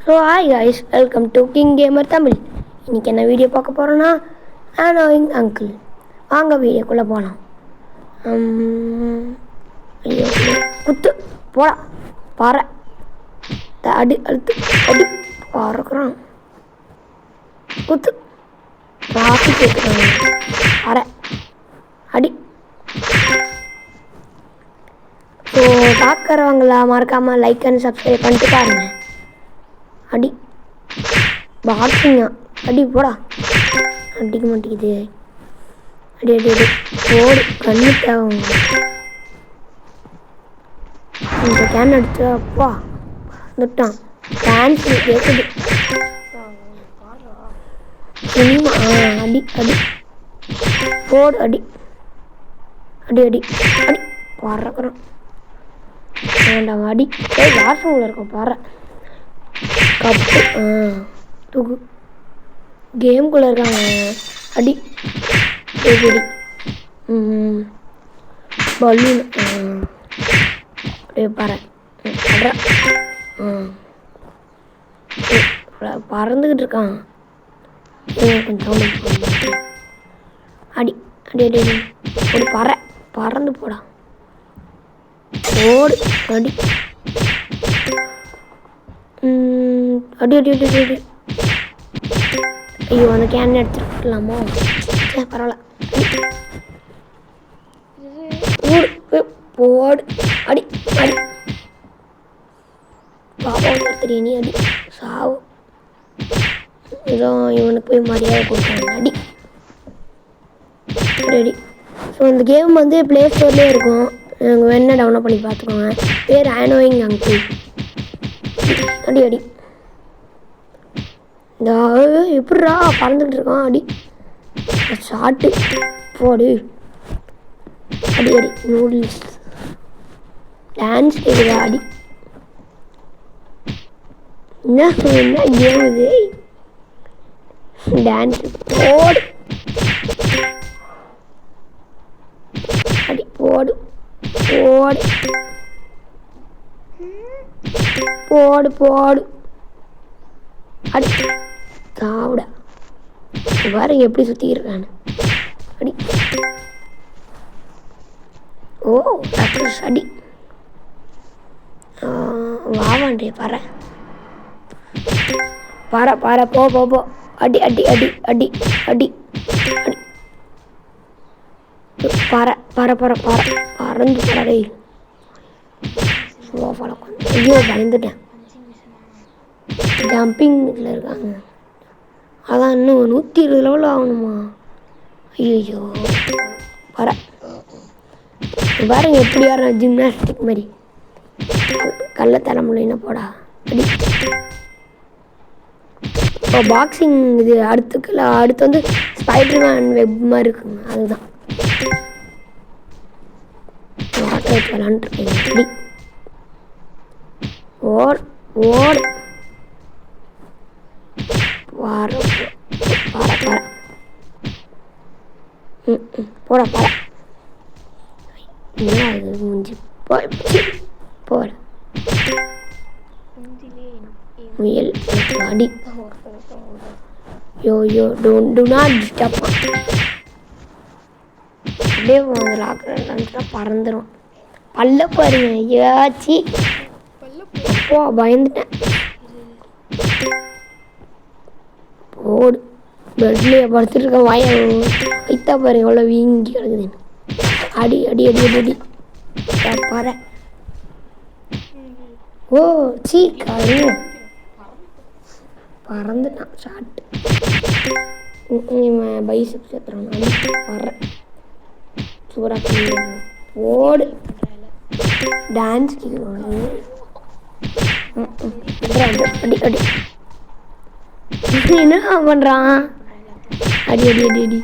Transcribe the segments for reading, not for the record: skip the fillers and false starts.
So hi guys, welcome to king gamer Tamil. இன்றைக்கி என்ன video பார்க்க போகிறோன்னா அனோயிங் அங்கிள். வாங்க வீடியோக்குள்ளே போகலாம். ஐயோ குத்து போடா பாறை அடி அழுத்து அடி பறக்குறான். குத்து ராசி கேட்குறாங்க. பாறை அடி. ஸோ பார்க்குறவங்களா மறக்காமல் லைக் அண்ட் சப்ஸ்கிரைப் பண்ணிட்டு பாருங்க. அடி பாக்ஸிங்கா அடி போடா. அடிக்க மாட்டேங்குது. அடி அடி அடி போடு. கண்ணு தேவை. இந்த கேன் அடிச்சா அப்பா வந்துட்டான். டான்ஸ் கேட்குது. சினிமா அடி அடி போடு. அடி அடி அடி அடி பறக்குறான். வேண்டாம் அடி. வாசம் இருக்கும் பாறை. கப்பு தூக்கு. கேம்குள்ளே இருக்காங்க. அடி அடி பலூன் அப்படியே பாரு. பறந்துக்கிட்டு இருக்கான். கொஞ்சம் அடி அடி அடி அடி ஒரு பறை பறந்து போடா. ஓடு அடி அடி அடி அடி அடி. ஐயோ அந்த கேன் எடுத்துக்கலாமோ? பரவாயில்ல. போடு அடி அடி. பாப்பா தெரியும் நீ அடி சாவு. ஏதோ இவனுக்கு போய் மரியாதை கொடுத்தாங்க. அடி அடி. ஸோ இந்த கேம் வந்து ப்ளே ஸ்டோர்லேயே இருக்கும். நீங்கள் வேணா டவுன்லோட் பண்ணி பார்த்துக்கோங்க. பேர் அனோயிங் அங்கிள். அடி அடி. இந்த எப்படிரா பறந்துக்கிட்டு இருக்கான். அடி ஷாட்டு போடு. அடி அடி நூடுல்ஸ் டான்ஸ் கேட்குதா. அடி என்ன கேம் இது? டான்ஸ் போடு. அடி போடு போடு போடு போடு. அடி காவுடா வேற எப்படி சுற்றி இருக்கான்னு. அடி ஓ டாக்டர்ஸ். அடி வாவாண்டே பாறை பாறை பாறை போ போ போ. அடி அடி அடி அடி அடி அடி பாறை பாறை பாறை பாறை பறந்து பறவை. ஐயோ பயந்துட்டேன். ஜம்பிங் இதில் இருக்காங்க. அதான் இன்னும் 120 லெவலில் ஆகணுமா? ஐயோ பாறை பாருங்க எப்படி யார ஜிம்னாஸ்டிக் மாதிரி. கல்ல தர முடியல போடா. அடி இப்போ பாக்ஸிங் இது அடுத்து வந்து ஸ்பைடர்மேன் வெப் மாதிரி இருக்குங்க. அதுதான் வாட்டர் வச்சு விளாண்டுருக்கீங்க. அடி ஓடு ஓடு வர பாறை பாறை போட பாறை. என்ன அது மூஞ்சி போட முயல் அடி. யோ யோ டு நாட் டிஸ்டர்ப். அப்படியே லாக்டவுன் பறந்துடும். பல்ல பாருங்க. ஏச்சி அப்போ பயந்துட்டேன். போடு. பெட்லேயே படுத்துட்டு இருக்க வாய வைத்தா பாரு எவ்வளோ வீங்கி கிடக்குதுன்னு. அடி அடி அடி அடி அடி பாறை. ஓ சீ காரியம் பறந்துட்டான். Shot bicep சேர்த்துறான். அடி பற சூறாக ஓடு. டான்ஸ் கேட்குறாங்க. அடி அடி என்ன பண்ணுறான்? அடி அடி அடி அடி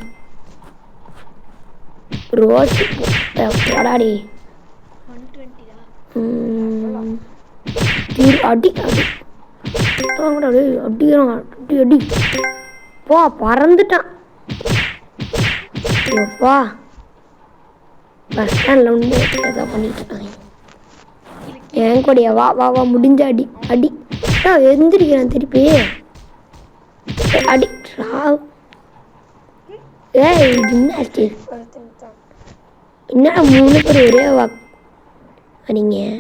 ரோஸ் போடாடி. அடி அடி அடிக்கிறான். அடி அடி போ பறந்துட்டான். எப்பா பஸ் ஸ்டாண்டில் வந்து ஏதோ பண்ணிட்டு இருக்காங்க. என் கூடயா? வா வா வா முடிஞ்ச அடி அடி எந்திரிக்கிறான் திருப்பி. அடி ராவ். ஏய் ஜிம்னாஸ்டி என்ன 3 பேர் ஒரே நீங்கள்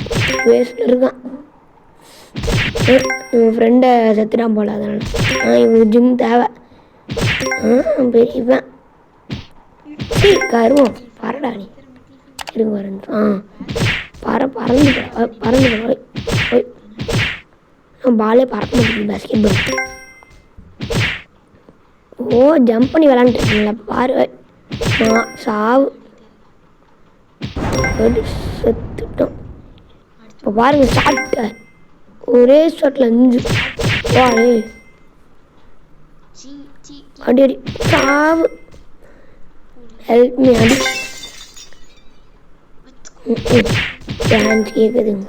வேஸ்ட் இருக்கான். இவன் ஃப்ரெண்டை செத்துட்டான் போல, அதனால இவனுக்கு ஜிம் தேவை. பெரியவன் கருவோம் பரடா நீ இருங்க வரணும். பறந்து பாலே பறக்க மாட்டேங்குது பேஸ்கெட் பால். ஓ ஜம்ப் பண்ணி விளாண்டுருக்கீங்களா பாரு. சாவு செத்துட்டோம். இப்போ பாருங்க ஷாட் ஒரே ஷாட்டில் 5 வாரு. அடி அடி சாவு. ஹெல்ப் மீ அடி. டான்ஸ் கேட்குதுங்க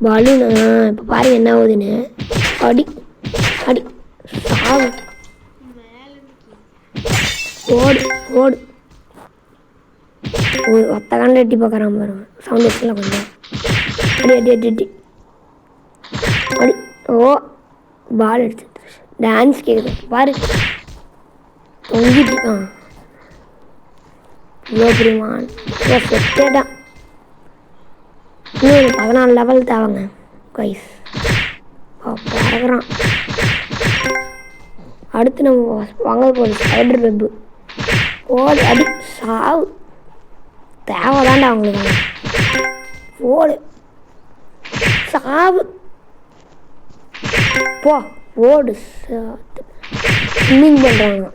பலூனா. இப்போ பாருங்க என்ன ஆகுதுன்னு. அடி அடி சாவு. ஓடு ஓடு. ஒத்த கண்ணில் எட்டி பார்க்குறான் பாருங்க. சவுண்ட் வச்சுல கொஞ்சம். அடி அடி அடி அடி அடி. ஓ பால் அடிச்சு டான்ஸ் கேட்குது பாரு. தொங்கிட்டு இருக்கான் இவ்வளோ புரியுமான். செட்டேதான். இன்னும் 14 லெவல் தேவைங்க கைஸ். பறகுறான். அடுத்து நம்ம வாங்க போகுது ஸ்பைடர் வெப்பு. ஓடு அடி சாவு. தேவைதாண்டா அவங்களுக்கு. ஓடு சாவு. போ ஓடு. ஸ்விம்மிங் பண்ணுறாங்க.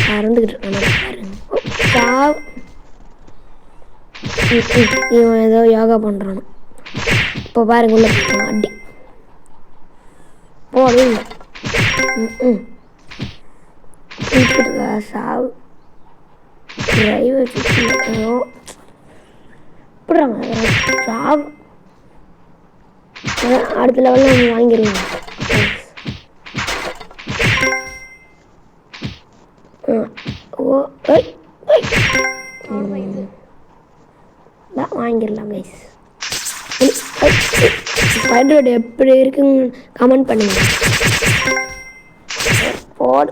பறந்துக்கிட்டு இருக்காங்க பாருங்க. சாவு. இவன் ஏதோ யோகா பண்ணுறானு. இப்போ பாருங்க உள்ள அடி போடு. சாவு. டிரைவர் இப்படிறாங்க சாவு. அடுத்த லெவலில் நம்ம வாங்கிடுவோம். ஓ வாங்கிடலாம் கைஸ். ஸ்பைடரோட எப்படி இருக்குன்னு கமெண்ட் பண்ணுங்க. போடு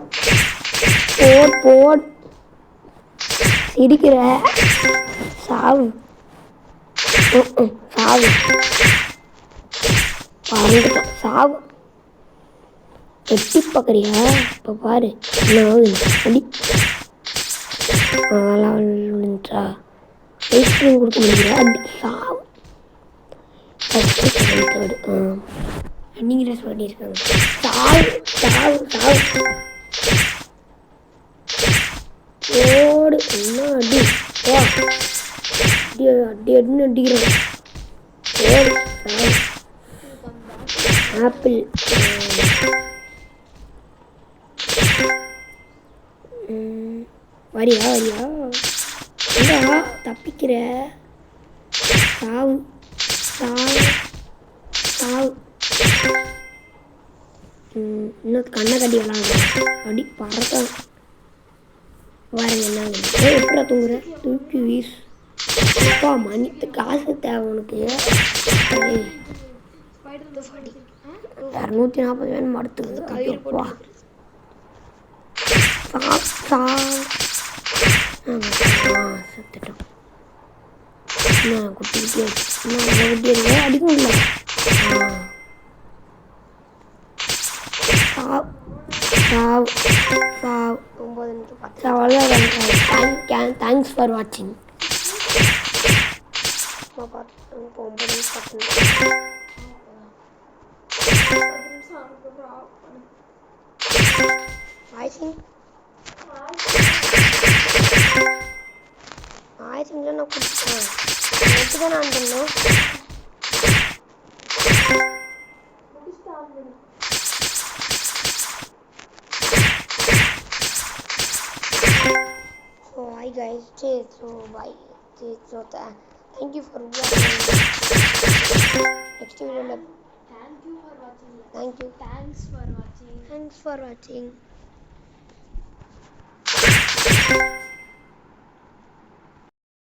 போடு போடு. சிரிக்கிற சாவு. சாவு பறந்துட்டான். சாவு. எட்டி பார்க்குறியா? இப்போ பாரு என்ன ஆகுது. அடி அதெல்லாம் விழுந்துட்டா ஐஸ்கிரீம் கொடுக்க முடியல. அடி சாவு. ரன்னிங் ரேஸ் பண்ணியிருக்காங்க. சாவு சாவு சாவு. ஓடு என்ன அடி. அடி அடி அடின்னு அடிக்கிறோம். ஓடு சாவு. ஆப்பிள் வரியா வரியா இல்லா தப்பிக்கிற. சாவு சாவு சாவு. இன்னும் கண்ணை கட்டி விளாடுறேன். அடி பறக்க பாருங்க என்ன எப்படா தூங்குற. தூக்கி வீசு. அப்பா மணித்து காசு தேவை உனக்கு. 240 வேணும் மடுத்துக்குது. அப்பா செத்துட்டோம். குட்டிக்கிட்டே குட்டியே அடிக்க முடியல. தேங்க்ஸ் ஃபார் வாட்சிங். ஆயிரத்தி நான் கொடுத்தேன். தான் நான் பண்ணோம். So hi guys, so bye. So thank you for watching. Next video. Thank you for watching. Thank you. Thanks for watching. Thanks for watching.